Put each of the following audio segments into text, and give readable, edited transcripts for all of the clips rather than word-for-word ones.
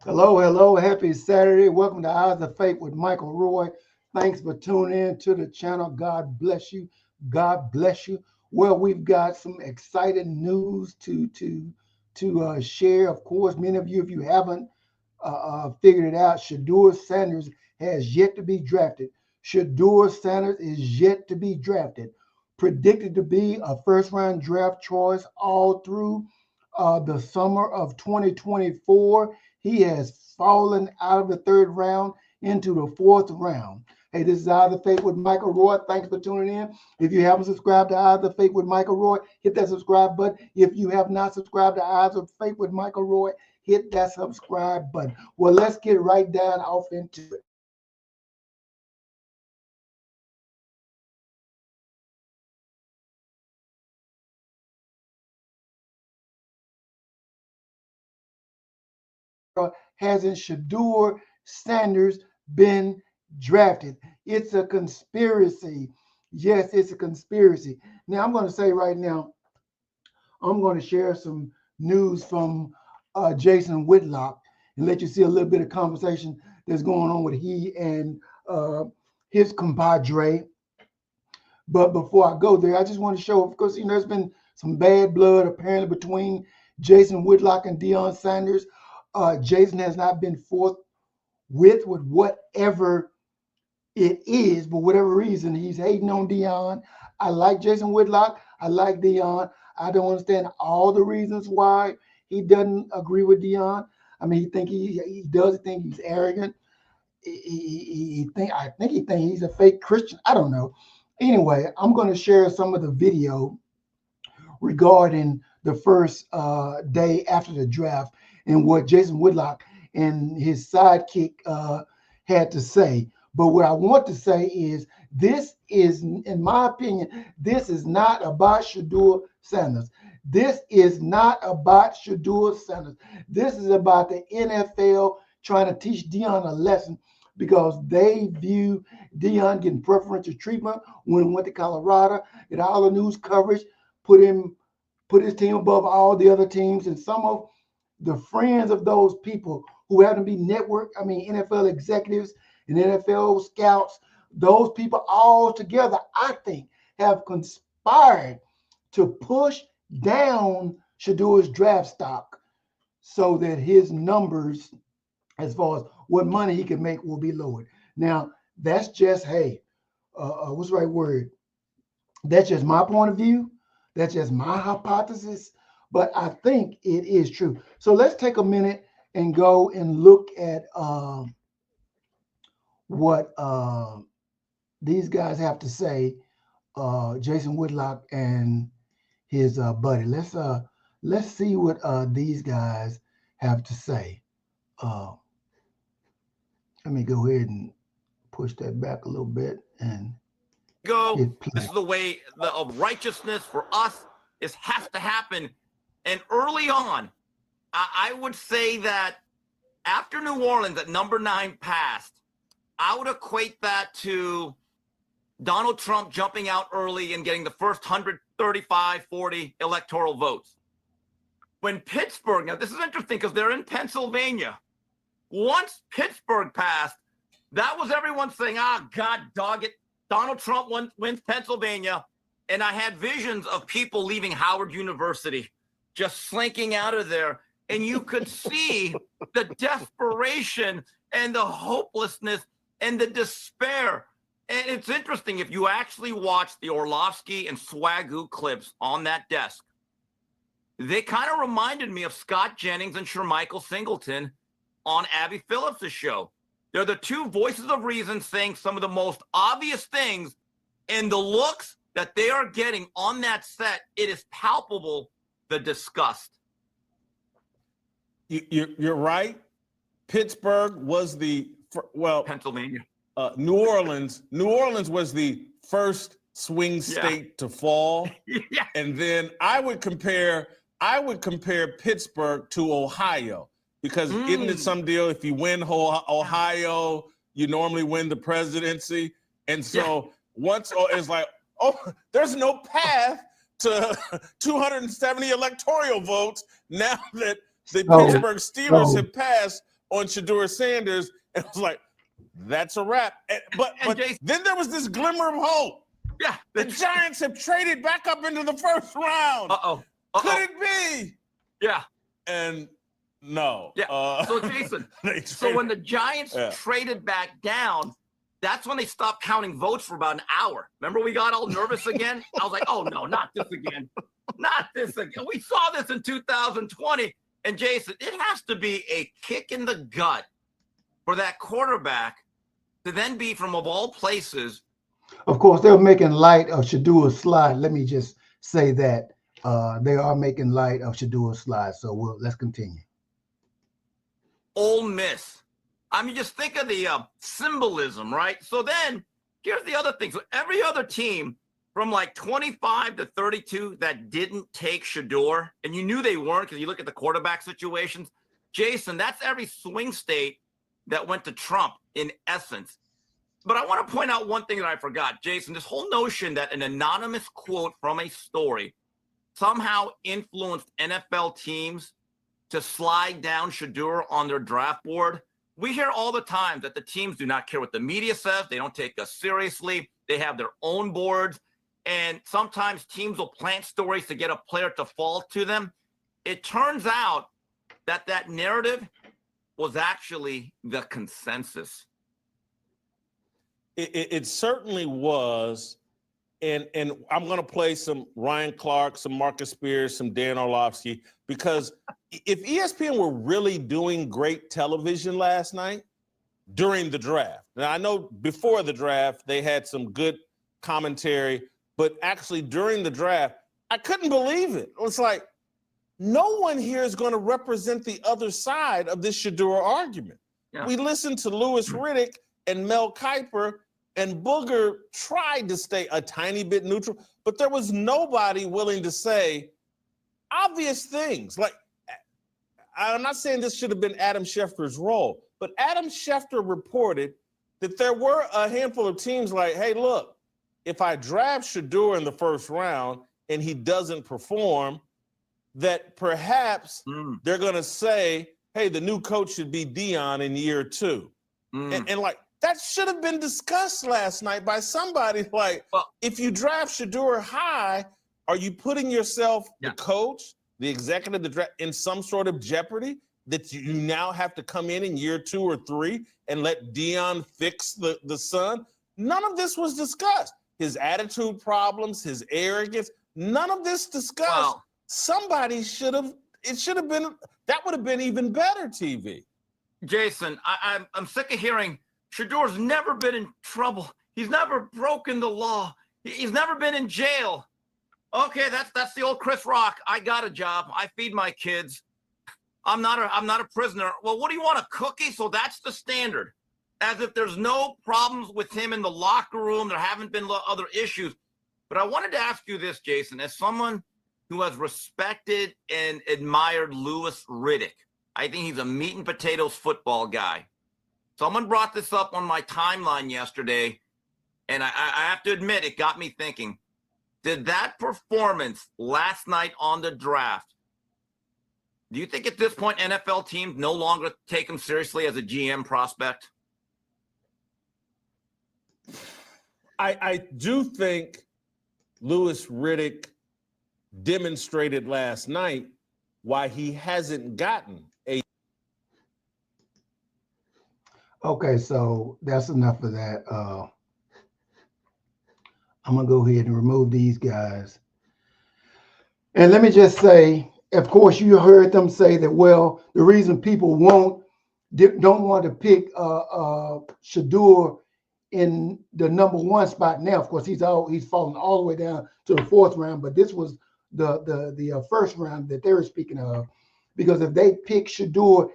Hello, hello, happy Saturday. Welcome to Eyes of Faith with Michael Roy. Thanks for tuning in to the channel. God bless you. God bless you. Well, we've got some exciting news to share. Of course, many of you, if you haven't figured it out, Shedeur Sanders has yet to be drafted. Shedeur Sanders is yet to be drafted. Predicted to be a first-round draft choice all through the summer of 2024. He has fallen out of the third round into the fourth round. Hey, this is Eyes of Faith with Michael Roy. Thanks for tuning in. If you haven't subscribed to Eyes of Faith with Michael Roy, hit that subscribe button. If you have not subscribed to Eyes of Faith with Michael Roy, hit that subscribe button. Well, let's get right down off into it. Hasn't Shedeur Sanders been drafted? It's a conspiracy. Yes, it's a conspiracy. Now, I'm going to say right now, I'm going to share some news from Jason Whitlock and let you see a little bit of conversation that's going on with he and uh, his compadre. But before I go there, I just want to show, of course, there's been some bad blood apparently between Jason Whitlock and Deion Sanders. Jason has not been forthwith with whatever it is, for whatever reason, he's hating on Deion. I like Jason Whitlock. I like Deion. I don't understand all the reasons why he doesn't agree with Deion. I mean, he does think he's arrogant. I think he thinks he's a fake Christian. I don't know. Anyway, I'm going to share some of the video regarding the first day after the draft and what Jason Whitlock and his sidekick had to say. But what I want to say is this is, in my opinion, this is not about Shedeur Sanders. This is not about Shedeur Sanders. This is about the NFL trying to teach Deion a lesson because they view Deion getting preferential treatment when he went to Colorado, get all the news coverage, put his team above all the other teams, and some of the friends of those people who happen to be NFL executives and NFL scouts, those people all together, I think, have conspired to push down Shedeur's draft stock so that his numbers, as far as what money he can make, will be lowered. Now, that's just, hey, what's the right word? That's just my point of view. That's just my hypothesis, but I think it is true. So let's take a minute and go and look at what these guys have to say. Jason Whitlock and his buddy. Let's see what these guys have to say. Uh, Let me go ahead and push that back a little bit and go. This is the way of righteousness for us. This has to happen. And early on, I would say that after New Orleans at number 9 passed, I would equate that to Donald Trump jumping out early and getting the first 135, 40 electoral votes. When Pittsburgh, now this is interesting because they're in Pennsylvania. Once Pittsburgh passed, that was everyone saying, God dog it. Donald Trump wins Pennsylvania. And I had visions of people leaving Howard University, just slinking out of there. And you could see the desperation and the hopelessness and the despair. And it's interesting, if you actually watch the Orlovsky and Swagoo clips on that desk, they kind of reminded me of Scott Jennings and Shermichael Singleton on Abby Phillips' show. They're the two voices of reason saying some of the most obvious things, and the looks that they are getting on that set, it is palpable, the disgust. You're right. Pittsburgh was Pennsylvania. New Orleans was the first swing state to fall. Yeah. And then I would compare Pittsburgh to Ohio, because isn't it some deal if you win Ohio, you normally win the presidency? And so once it's like, there's no path to 270 electoral votes now that the Pittsburgh Steelers have passed on Shedeur Sanders, and it was like, that's a wrap. But Jason, then there was this glimmer of hope. Yeah. The Giants have traded back up into the first round. Could it be? Yeah. And no. Yeah. So Jason, so when the Giants traded back down, that's when they stopped counting votes for about an hour. Remember, we got all nervous again? I was like, oh no, not this again. Not this again. We saw this in 2020. And Jason, it has to be a kick in the gut for that quarterback to then be from, of all places. Of course, they're making light of Shedeur's slide. Let me just say that they are making light of Shedeur's slide. So let's continue. Ole Miss. I mean, just think of the symbolism, right? So then here's the other thing. So every other team from like 25 to 32 that didn't take Shedeur, and you knew they weren't because you look at the quarterback situations. Jason, that's every swing state that went to Trump in essence. But I want to point out one thing that I forgot, Jason, this whole notion that an anonymous quote from a story somehow influenced NFL teams to slide down Shedeur on their draft board. We hear all the time that the teams do not care what the media says. They don't take us seriously. They have their own boards. And sometimes teams will plant stories to get a player to fall to them. It turns out that that narrative was actually the consensus. It certainly was. And I'm going to play some Ryan Clark, some Marcus Spears, some Dan Orlovsky, because if ESPN were really doing great television last night during the draft, now I know before the draft they had some good commentary, but actually during the draft, I couldn't believe it. It was like, no one here is going to represent the other side of this Shedeur argument. Yeah. We listened to Louis Riddick and Mel Kiper, and Booger tried to stay a tiny bit neutral, but there was nobody willing to say obvious things. Like, I'm not saying this should have been Adam Schefter's role, but Adam Schefter reported that there were a handful of teams like, hey, look, if I draft Shedeur in the first round and he doesn't perform, that perhaps they're going to say, hey, the new coach should be Deion in year 2. And like, that should have been discussed last night by somebody. Like, if you draft Shedeur high, are you putting yourself, the coach, the executive, the draft, in some sort of jeopardy that you now have to come in year 2 or 3 and let Deion fix the son? None of this was discussed. His attitude problems, his arrogance, none of this discussed. Wow. Somebody should have, it should have been, that would have been even better TV. Jason, I'm sick of hearing Shedeur's never been in trouble. He's never broken the law. He's never been in jail. Okay, that's the old Chris Rock. I got a job. I feed my kids. I'm not a prisoner. Well, what do you want, a cookie? So that's the standard. As if there's no problems with him in the locker room. There haven't been other issues. But I wanted to ask you this, Jason, as someone who has respected and admired Louis Riddick. I think he's a meat and potatoes football guy. Someone brought this up on my timeline yesterday, and I have to admit, it got me thinking. Did that performance last night on the draft, do you think at this point NFL teams no longer take him seriously as a GM prospect? I do think Louis Riddick demonstrated last night why he hasn't gotten a. Okay, so that's enough of that. I'm going to go ahead and remove these guys. And let me just say, of course, you heard them say that, well, the reason people don't want to pick Shedeur in the number 1 spot now, of course, he's fallen all the way down to the 4th round, but this was the first round that they were speaking of, because if they pick Shedeur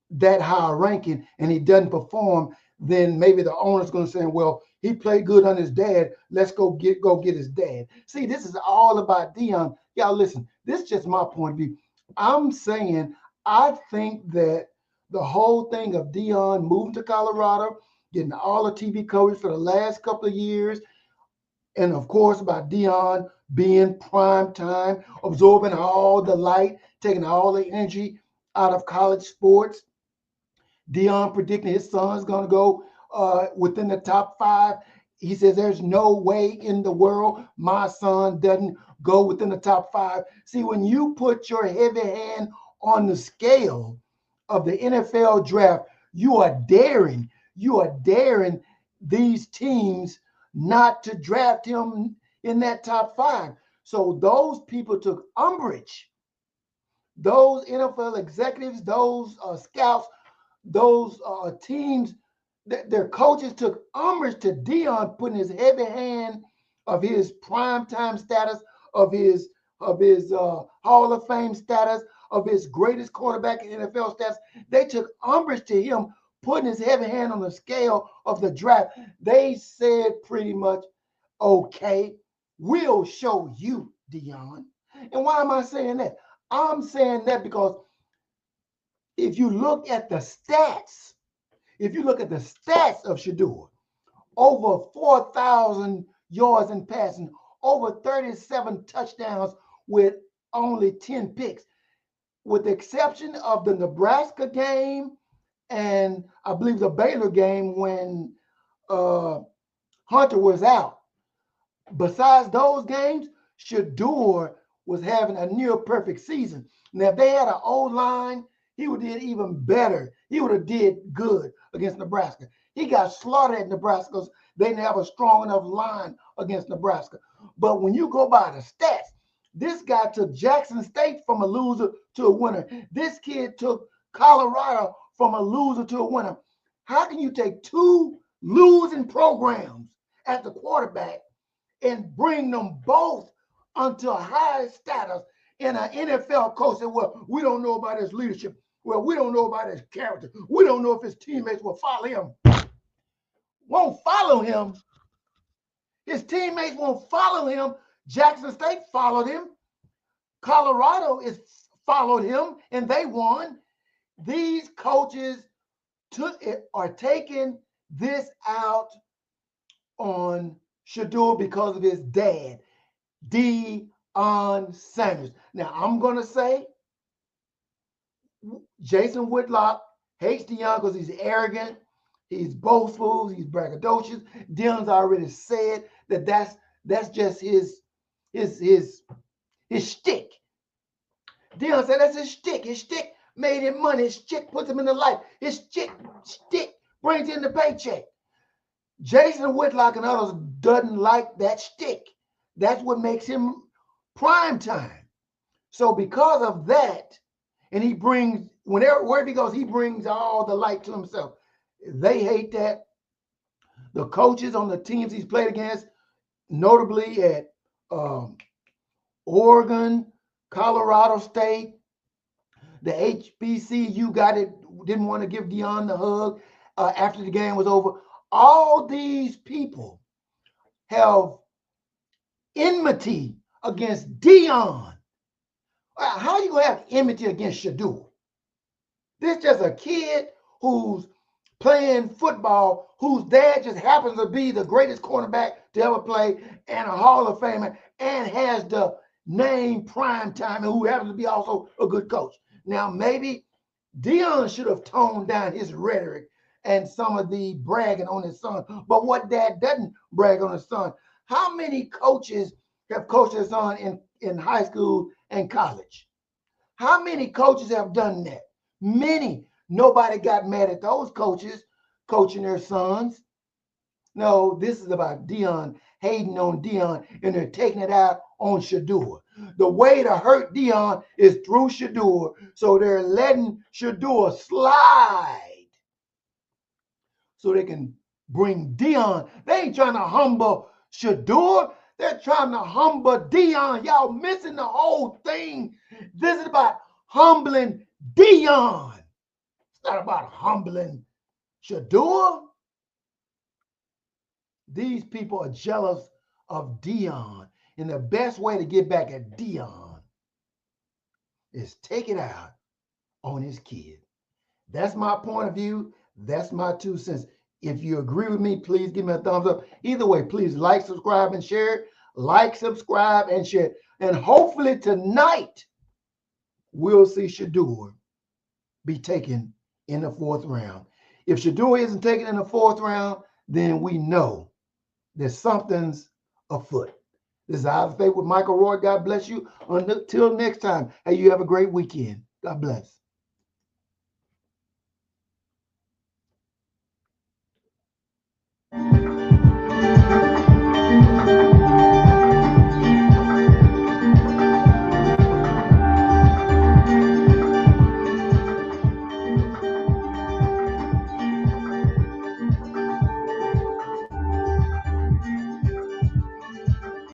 that high ranking and he doesn't perform, then maybe the owner's going to say, well, he played good on his dad. Let's go get his dad. See, this is all about Deion. Y'all listen, this is just my point of view. I'm saying I think that the whole thing of Deion moving to Colorado, getting all the TV coverage for the last couple of years, and of course about Deion being prime time, absorbing all the light, taking all the energy out of college sports, Deion predicting his son's going to go within the top 5. He says there's no way in the world my son doesn't go within the top 5. See, when you put your heavy hand on the scale of the NFL draft, you are daring these teams not to draft him in that top 5. So those people took umbrage. Those NFL executives, those scouts, those teams, their coaches took umbrage to Deion putting his heavy hand of his primetime status, of his Hall of Fame status, of his greatest quarterback in NFL status. They took umbrage to him putting his heavy hand on the scale of the draft. They said pretty much, okay, we'll show you, Deion. And why am I saying that? I'm saying that because if you look at the stats, of Shedeur, over 4,000 yards in passing, over 37 touchdowns with only 10 picks, with the exception of the Nebraska game and I believe the Baylor game when Hunter was out. Besides those games, Shedeur was having a near perfect season. Now, if they had an O-line, he would have did even better. He would have did good against Nebraska. He got slaughtered at Nebraska because they didn't have a strong enough line against Nebraska. But when you go by the stats, this guy took Jackson State from a loser to a winner. This kid took Colorado from a loser to a winner. How can you take two losing programs at the quarterback and bring them both onto a high status in an NFL coach? And well, we don't know about his leadership. Well, we don't know about his character. We don't know if his teammates will follow him. Won't follow him. His teammates won't follow him. Jackson State followed him. Colorado followed him, and they won. These coaches are taking this out on Shedeur because of his dad, Deion Sanders. Now, I'm going to say Jason Whitlock hates Deion because he's arrogant, he's boastful, he's braggadocious. Deion's already said that's just his shtick. Deion said that's his shtick. His shtick made him money. His shtick puts him in the life. His shtick brings in the paycheck. Jason Whitlock and others doesn't like that shtick. That's what makes him prime time. So because of that, and he brings, wherever he goes, he brings all the light to himself. They hate that. The coaches on the teams he's played against, notably at Oregon, Colorado State, the HBCU didn't want to give Deion the hug after the game was over. All these people have enmity against Deion. How are you going to have enmity against Shedeur? This is just a kid who's playing football, whose dad just happens to be the greatest cornerback to ever play and a Hall of Famer and has the name prime time and who happens to be also a good coach. Now, maybe Deion should have toned down his rhetoric and some of the bragging on his son. But what dad doesn't brag on his son? How many coaches have coached their son in high school and college? How many coaches have done that? Many. Nobody got mad at those coaches coaching their sons. No, this is about Deion, hating on Deion, and they're taking it out on Shedeur. The way to hurt Deion is through Shedeur, so they're letting Shedeur slide so they can bring Deion. They ain't trying to humble Shedeur. They're trying to humble Deion. Y'all missing the whole thing. This is about humbling Deion. It's not about humbling Shedeur. These people are jealous of Deion. And the best way to get back at Deion is take it out on his kid. That's my point of view. That's my 2 cents. If you agree with me, please give me a thumbs up. Either way, please like, subscribe, and share. Like, subscribe, and share. And hopefully tonight, we'll see Shedeur be taken in the 4th round. If Shedeur isn't taken in the 4th round, then we know that something's afoot. This is Out of Faith with Michael Roy. God bless you. Until next time, hey, you have a great weekend. God bless.